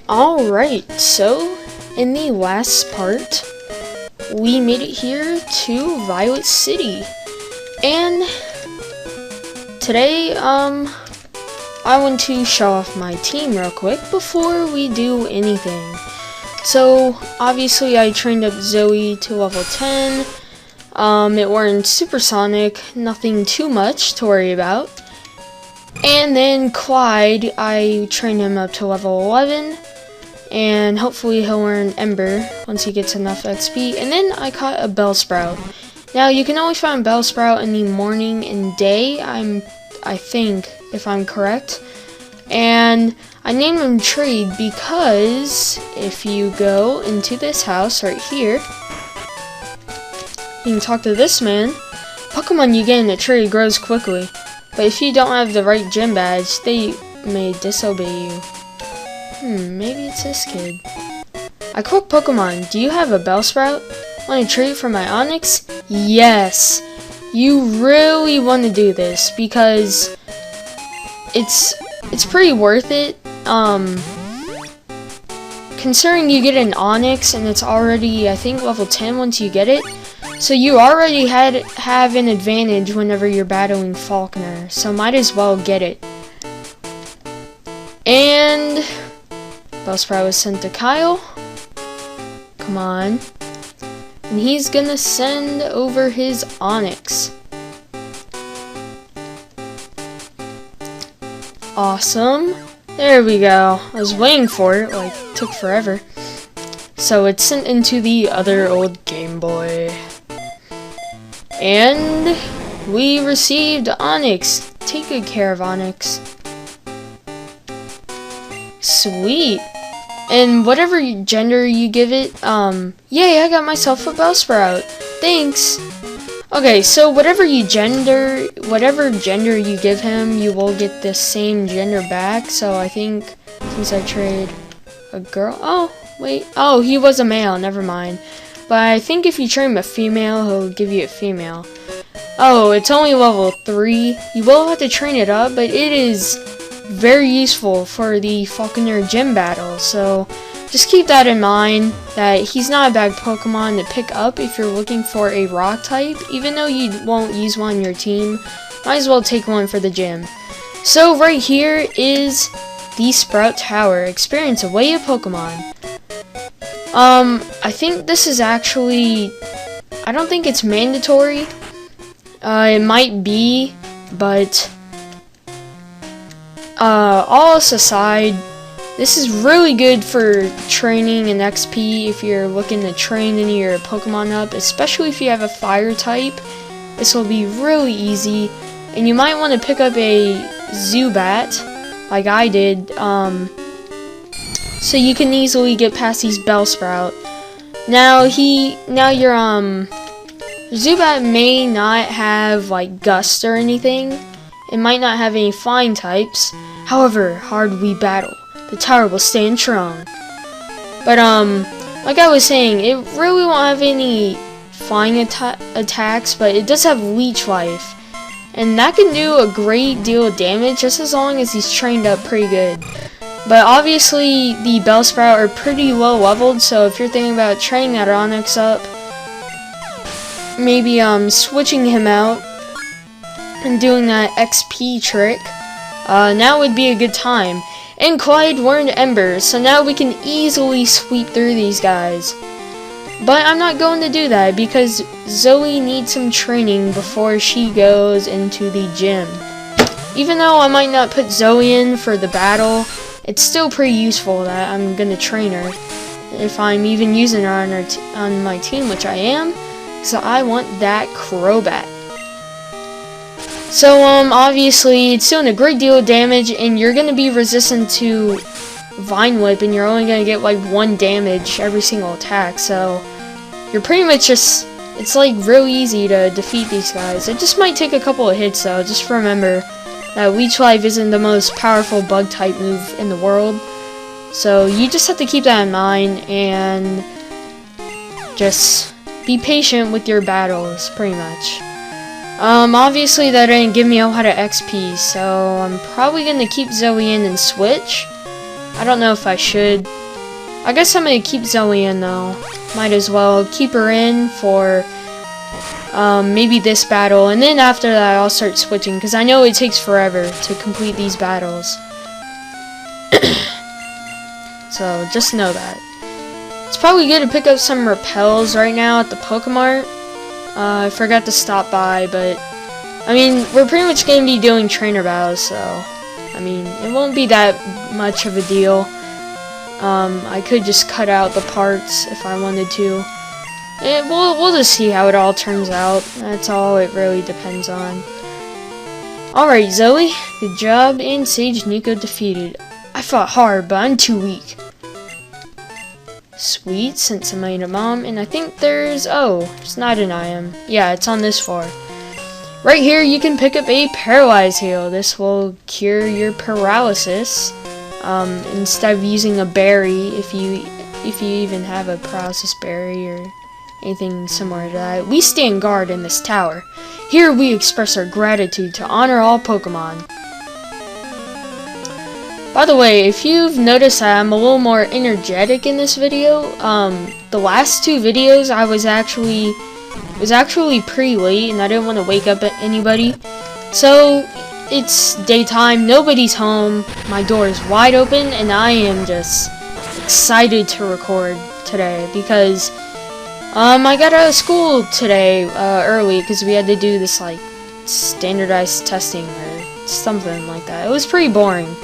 Alright, so in the last part, we made it here to Violet City. And today, I want to show off my team real quick before we do anything. So, obviously I trained up Zoe to level 10. It weren't supersonic, nothing too much to worry about. And then Clyde, I trained him up to level 11. And hopefully he'll earn Ember once he gets enough XP. And then I caught a Bellsprout. Now you can always find Bellsprout in the morning and day, I think, if I'm correct. And I named him Trade because if you go into this house right here, you can talk to this man. Pokemon you get in the trade grows quickly, but if you don't have the right gym badge, they may disobey you. Maybe it's this kid. I caught Pokemon. Do you have a Bellsprout? Want to trade for my Onix? Yes. You really want to do this because it's pretty worth it. Considering you get an Onix and it's already, I think, level 10 once you get it. So you already have an advantage whenever you're battling Falconer. So might as well get it. And Bellsprout was sent to Kyle. Come on. And he's gonna send over his Onix. Awesome. There we go. I was waiting for it, like, took forever. So it's sent into the other old Game Boy. And we received Onix. Take good care of Onix. Sweet. And whatever gender you give it, yay, I got myself a Bellsprout. Thanks. Okay, so whatever gender you give him, you will get the same gender back. So I think since I trade a girl, oh wait, oh, he was a male, never mind. But I think if you trade him a female, he'll give you a female. Oh, it's only level 3. You will have to train it up, but it is very useful for the Falconer gym battle, so just keep that in mind, that he's not a bad Pokemon to pick up if you're looking for a rock type. Even though you won't use one on your team, might as well take one for the gym. So right here is the Sprout Tower. Experience a wave of Pokemon. I think this is actually, I don't think it's mandatory. It might be, but all else aside, this is really good for training and XP if you're looking to train any of your Pokemon up, especially if you have a fire type. This will be really easy, and you might want to pick up a Zubat, like I did, so you can easily get past these Bellsprout. Now your Zubat may not have like Gust or anything. It might not have any flying types. However, hard we battle, the tower will stand strong. But like I was saying, it really won't have any flying attacks, but it does have Leech Life, and that can do a great deal of damage just as long as he's trained up pretty good. But obviously the Bellsprout are pretty low leveled, so if you're thinking about training that Onix up, maybe switching him out and doing that XP trick, now would be a good time. And Clyde learned Ember, so now we can easily sweep through these guys. But I'm not going to do that because Zoe needs some training before she goes into the gym. Even though I might not put Zoe in for the battle, it's still pretty useful that I'm going to train her. If I'm even using her on my team, which I am, so I want that Crobat. So, obviously, it's doing a great deal of damage, and you're going to be resistant to Vine Whip, and you're only going to get, like, 1 damage every single attack, so you're pretty much just, it's, like, real easy to defeat these guys. It just might take a couple of hits, though. Just remember that Leech Life isn't the most powerful bug-type move in the world, so you just have to keep that in mind, and just be patient with your battles, pretty much. Obviously that didn't give me a lot of XP, so I'm probably gonna keep Zoe in and switch. I don't know if I should. I guess I'm gonna keep Zoe in though. Might as well keep her in for maybe this battle, and then after that I'll start switching, because I know it takes forever to complete these battles. So just know that. It's probably good to pick up some repels right now at the Pokemart. I forgot to stop by, but I mean, we're pretty much going to be doing trainer battles, so I mean, it won't be that much of a deal. I could just cut out the parts if I wanted to. We'll just see how it all turns out. That's all it really depends on. Alright, Zoe, good job, and Sage Nico defeated. I fought hard, but I'm too weak. Sweet, sent somebody to Mom, and I think there's not an item. Yeah, it's on this floor. Right here, you can pick up a Paralyze Heal. This will cure your paralysis. Instead of using a berry, if you even have a paralysis berry or anything similar to that. We stand guard in this tower. Here we express our gratitude to honor all Pokemon. By the way, if you've noticed that I'm a little more energetic in this video, the last two videos it was actually pretty late and I didn't want to wake up anybody. So it's daytime, nobody's home, my door is wide open, and I am just excited to record today because I got out of school today early because we had to do this like standardized testing or something like that. It was pretty boring.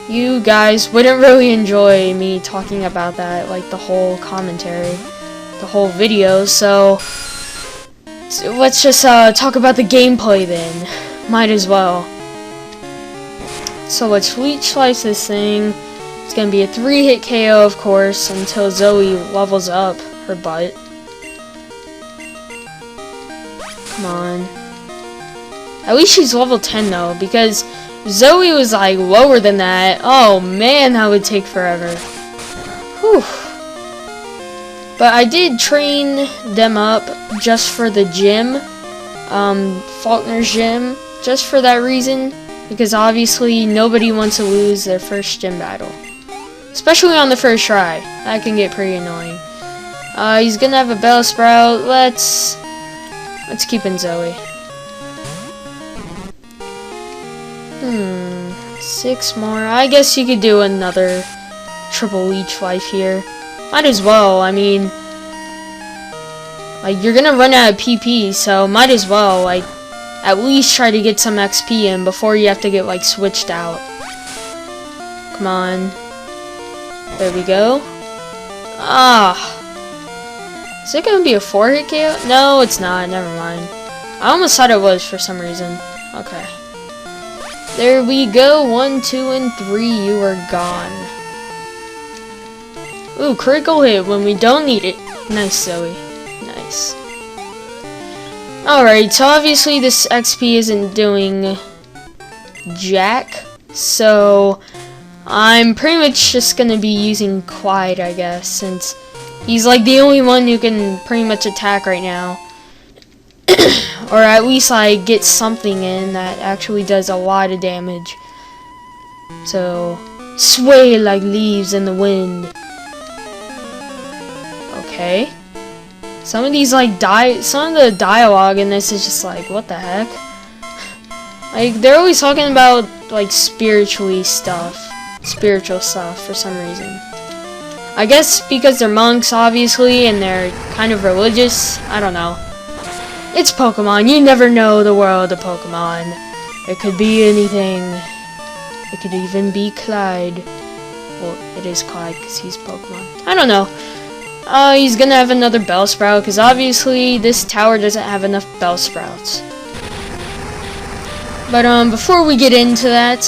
You guys wouldn't really enjoy me talking about that, like the whole commentary, the whole video, so let's just talk about the gameplay then. Might as well. So let's Leech Slice this thing. It's gonna be a 3-hit KO, of course, until Zoe levels up her butt. Come on. At least she's level 10 though, because Zoe was like lower than that. Oh man, that would take forever. Whew. But I did train them up just for the gym, Faulkner's gym, just for that reason, because obviously nobody wants to lose their first gym battle. Especially on the first try. That can get pretty annoying. He's gonna have a Bellsprout. Let's keep in Zoe. 6 more. I guess you could do another triple Leech Life here. Might as well. I mean, like, you're gonna run out of PP, so might as well, like, at least try to get some XP in before you have to get, like, switched out. Come on. There we go. Is it gonna be a 4-hit KO? No, it's not. Never mind. I almost thought it was for some reason. Okay. There we go. 1, 2, and 3. You are gone. Ooh, critical hit when we don't need it. Nice, Zoe. Nice. Alright, so obviously this XP isn't doing jack. So I'm pretty much just gonna be using Clyde, I guess, since he's like the only one who can pretty much attack right now. Or at least like get something in that actually does a lot of damage. So sway like leaves in the wind. Okay. Some of these like some of the dialogue in this is just like, what the heck? Like, they're always talking about like spiritual stuff for some reason. I guess because they're monks, obviously, and they're kind of religious. I don't know. It's Pokemon. You never know the world of Pokemon. It could be anything. It could even be Clyde. Well, it is Clyde because he's Pokemon. I don't know. He's gonna have another Bellsprout because obviously this tower doesn't have enough Bellsprouts. But before we get into that,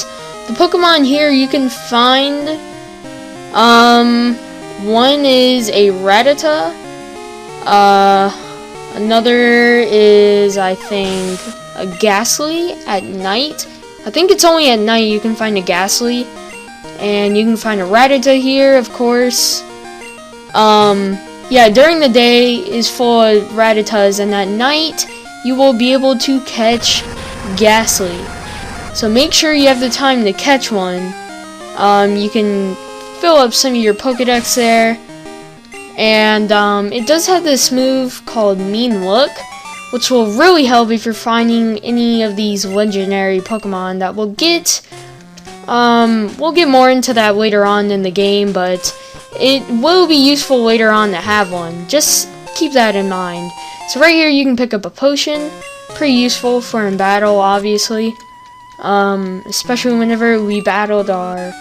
the Pokemon here you can find, one is a Rattata, another is, I think, a Ghastly at night. I think it's only at night you can find a Ghastly, and you can find a Rattata here, of course. Yeah, during the day is full of Rattatas, and at night you will be able to catch Ghastly. So make sure you have the time to catch one. You can fill up some of your Pokedex there. And it does have this move called Mean Look, which will really help if you're finding any of these legendary Pokemon that we'll get more into that later on in the game, but it will be useful later on to have one. Just keep that in mind. So right here you can pick up a potion, pretty useful for in battle, obviously. Especially whenever we battled our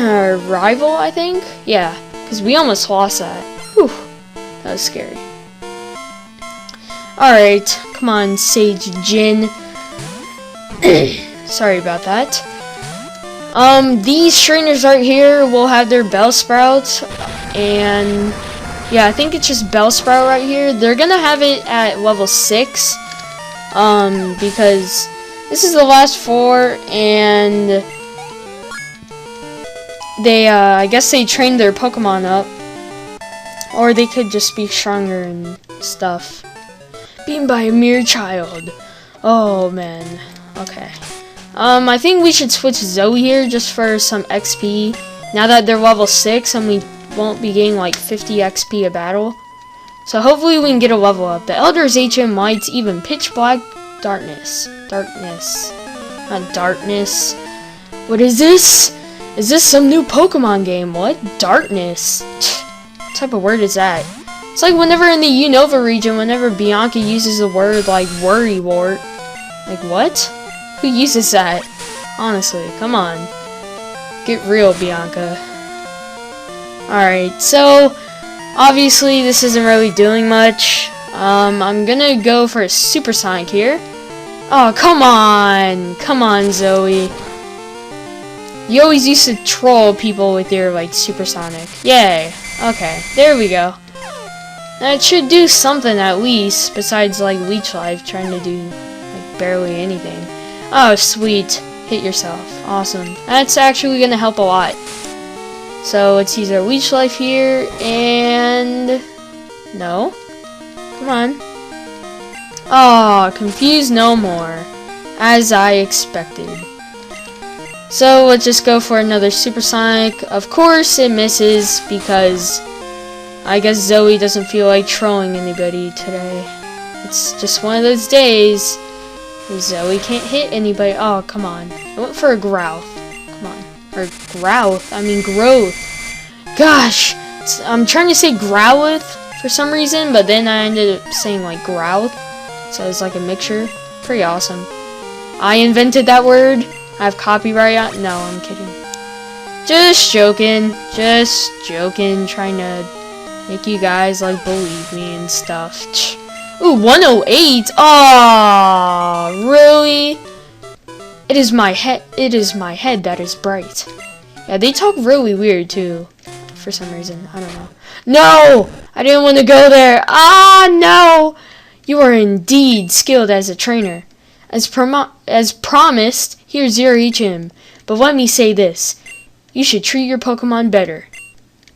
our rival, I think. Yeah, because we almost lost that. Whew, that was scary. Alright, come on, Sage Jin. Sorry about that. These trainers right here will have their Bellsprout, and yeah, I think it's just Bellsprout right here. They're gonna have it at level 6, because this is the last 4, and they, I guess they trained their Pokemon up, or they could just be stronger and stuff. Beaten by a mere child. Oh man. Okay. I think we should switch Zoe here just for some XP. Now that they're level 6 and we won't be getting like 50 XP a battle. So hopefully we can get a level up. The Elder's HM Lights, even Pitch Black Darkness. Not darkness. What is this? Is this some new Pokemon game? What? Darkness. What type of word is that? It's like whenever in the Unova region, whenever Bianca uses the word like worrywart. Like what? Who uses that? Honestly, come on. Get real, Bianca. Alright, so obviously this isn't really doing much. I'm gonna go for a Supersonic here. Oh, come on! Come on, Zoe. You always used to troll people with your, like, Supersonic. Yay. Okay, there we go. That should do something at least, besides, like, Leech Life trying to do, like, barely anything. Oh, sweet. Hit yourself. Awesome. That's actually gonna help a lot. So, let's use our Leech Life here, and... No. Come on. Oh, confused no more. As I expected. So, let's just go for another Supersonic. Of course, it misses, because... I guess Zoe doesn't feel like trolling anybody today. It's just one of those days. Zoe can't hit anybody. Oh, come on. I went for a Growth. Come on. Or Growth. I mean Growth. Gosh. I'm trying to say Growlith for some reason, but then I ended up saying like Growth. So it's like a mixture. Pretty awesome. I invented that word. I have copyright on. No, I'm kidding. Just joking. Just joking. Trying to make you guys like believe me and stuff. Ooh, 108. Oh, really? It is my head. It is my head that is bright. Yeah, they talk really weird too, for some reason. I don't know. No, I didn't want to go there. Ah, no. You are indeed skilled as a trainer. As promised, here's your HM. But let me say this: you should treat your Pokemon better.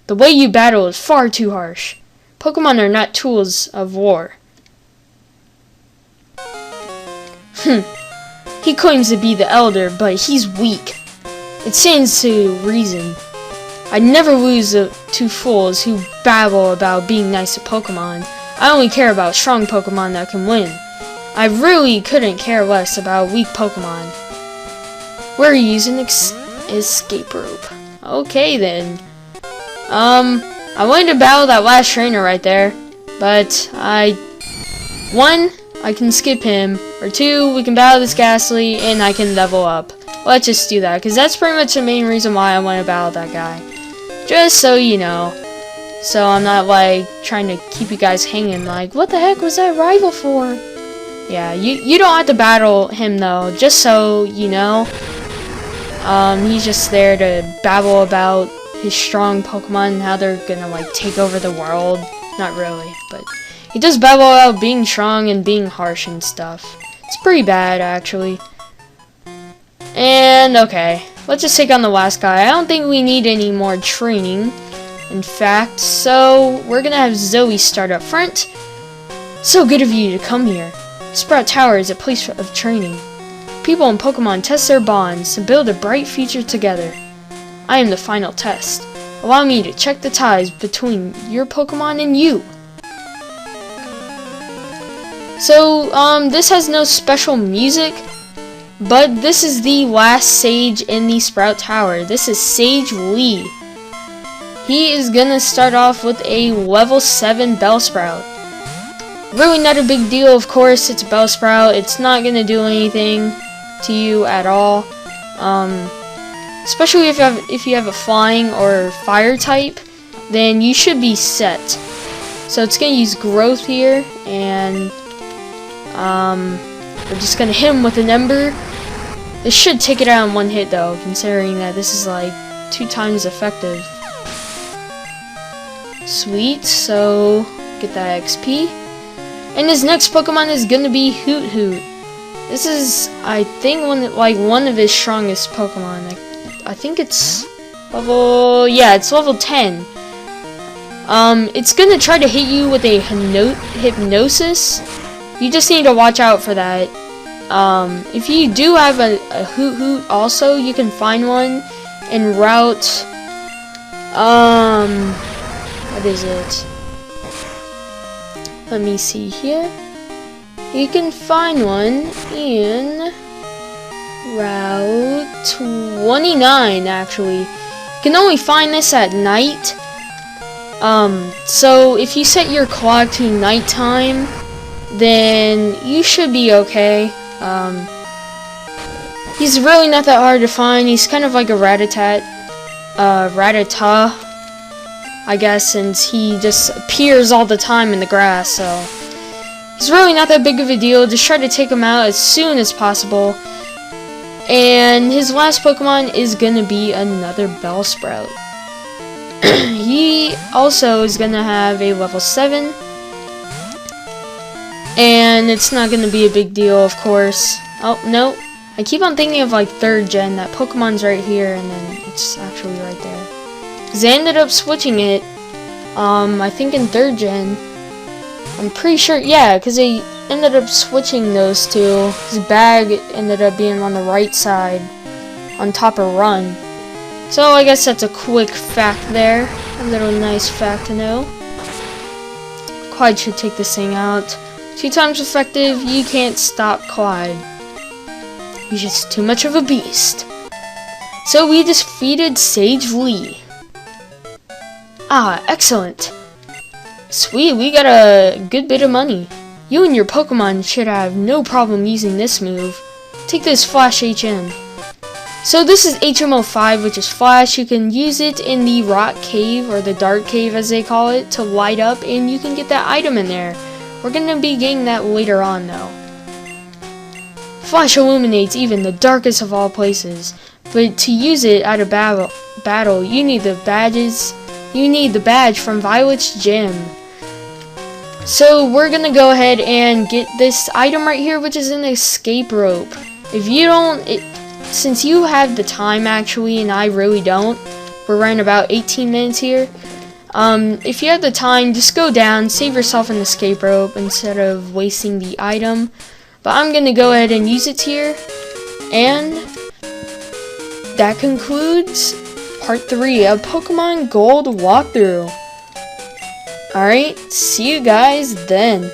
The way you battle is far too harsh. Pokemon are not tools of war. He claims to be the elder, but he's weak. It stands to reason. I'd never lose to fools who babble about being nice to Pokemon. I only care about strong Pokemon that can win. I really couldn't care less about weak Pokemon. We're using escape rope. Okay then. I wanted to battle that last trainer right there, but one, I can skip him, or two, we can battle this Ghastly, and I can level up. Let's just do that, because that's pretty much the main reason why I want to battle that guy. Just so you know. So I'm not, like, trying to keep you guys hanging, like, what the heck was that rival for? Yeah, you don't have to battle him, though, just so you know. He's just there to babble about his strong Pokemon and how they're gonna, like, take over the world. Not really, but he does babble about being strong and being harsh and stuff. It's pretty bad, actually. And, okay, let's just take on the last guy. I don't think we need any more training, in fact, so we're gonna have Zoe start up front. So good of you to come here. Bellsprout Tower is a place of training. People in Pokemon test their bonds to build a bright future together. I am the final test. Allow me to check the ties between your Pokemon and you. So, this has no special music, but this is the last Sage in the Sprout Tower. This is Sage Lee. He is gonna start off with a level 7 Bellsprout. Really not a big deal, of course. It's a Bellsprout. It's not gonna do anything to you at all. Especially if you have a flying or fire type, then you should be set. So it's gonna use growth here, and we're just gonna hit him with an Ember. This should take it out in one hit though, considering that this is like 2 times effective. Sweet, so get that XP. And his next Pokemon is gonna be Hoot Hoot. This is, I think, one of his strongest Pokemon. I think it's level, yeah, it's level 10. It's gonna try to hit you with a hypnosis. You just need to watch out for that. If you do have a Hoot Hoot also, you can find one en route, what is it? Let me see here. You can find one in Route 29, actually. You can only find this at night. So if you set your clock to nighttime, then you should be okay. He's really not that hard to find. He's kind of like a Rattata, I guess, since he just appears all the time in the grass, so it's really not that big of a deal. Just try to take him out as soon as possible. And his last Pokemon is gonna be another Bellsprout. He also is gonna have a level 7. And it's not gonna be a big deal, of course. Oh, no. I keep on thinking of like 3rd gen. That Pokemon's right here, and then it's actually right there. Because I ended up switching it, I think in 3rd gen. I'm pretty sure, yeah, because they ended up switching those two. His bag ended up being on the right side, on top of Run. So I guess that's a quick fact there. A little nice fact to know. Clyde should take this thing out. 2 times effective, you can't stop Clyde. He's just too much of a beast. So we defeated Sage Lee. Ah, excellent. Sweet, we got a good bit of money. You and your Pokemon should have no problem using this move. Take this Flash HM. So this is HM05, which is Flash. You can use it in the Rock Cave, or the Dark Cave as they call it, to light up, and you can get that item in there. We're going to be getting that later on though. Flash illuminates even the darkest of all places, but to use it at a battle, you need the badges. You need the badge from Violet's gym. So we're gonna go ahead and get this item right here, which is an escape rope. If you don't, since you have the time actually, and I really don't, we're running about 18 minutes here. If you have the time, just go down, save yourself an escape rope instead of wasting the item. But I'm gonna go ahead and use it here, and that concludes Part 3 of Pokemon Gold walkthrough. Alright, see you guys then.